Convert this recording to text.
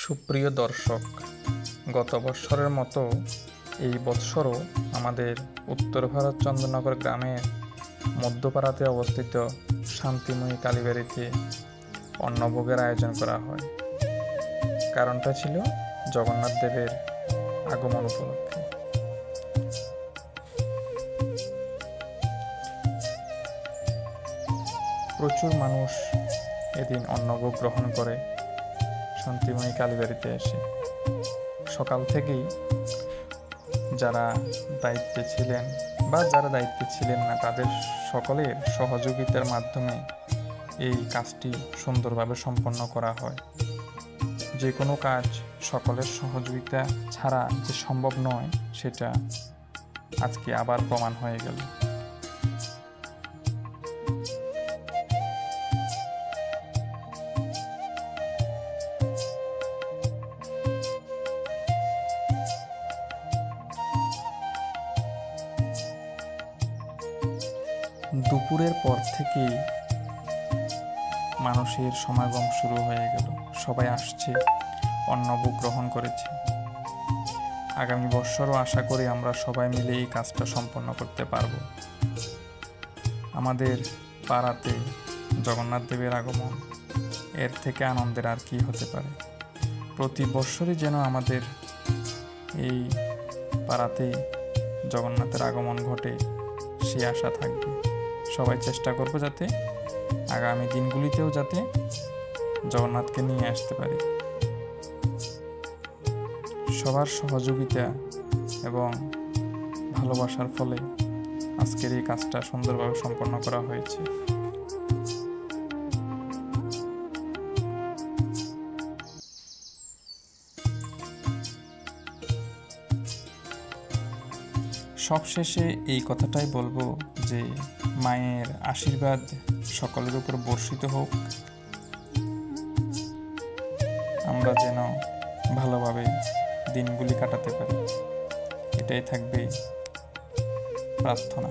সুপ্রিয় দর্শক, গত বৎসরের মতো এই বৎসরও আমাদের উত্তর ভারত চন্দ্রনগর গ্রামের মধ্যপাড়াতে অবস্থিত শান্তিময়ী কালীবাড়িতে অন্নভোগের আয়োজন করা হয়। কারণটা ছিল জগন্নাথ দেবের আগমন উপলক্ষে। প্রচুর মানুষ এদিন অন্নভোগ গ্রহণ করে শান্তিময়ী কালীবাড়িতে এসে। সকাল থেকেই যারা দায়িত্বে ছিলেন বা যারা দায়িত্বে ছিলেন না, তাদের সকলের সহযোগিতার মাধ্যমে এই কাজটি সুন্দরভাবে সম্পন্ন করা হয়। যে কোনো কাজ সকলের সহযোগিতা ছাড়া যে সম্ভব নয়, সেটা আজকে আবার প্রমাণ হয়ে গেল। দুপুরের পর থেকেই মানুষের সমাগম শুরু হয়ে গেল। সবাই আসছে, অন্নভোগ গ্রহণ করেছে। আগামী বৎসরও আশা করি আমরা সবাই মিলে এই কাজটা সম্পন্ন করতে পারব। আমাদের পাড়াতে জগন্নাথ দেবের আগমন, এর থেকে আনন্দের আর কি হতে পারে। প্রতি বৎসরই যেন আমাদের এই পাড়াতে জগন্নাথের আগমন ঘটে, সে আশা থাকবে। সবাই চেষ্টা করব যাতে আগামী দিনগুলিতেও যাতে জগন্নাথকে নিয়ে আসতে পারি। সবার সহযোগিতা এবং ভালোবাসার ফলে আজকের এই কাজটা সুন্দরভাবে সম্পন্ন করা হয়েছে। সবশেষে এই কথাটাই বলবো যে মায়ের আশীর্বাদ সকলের উপর বর্ষিত হোক, আমরা যেন ভালোভাবে দিনগুলি কাটাতে পারি, এটাই থাকবে প্রার্থনা।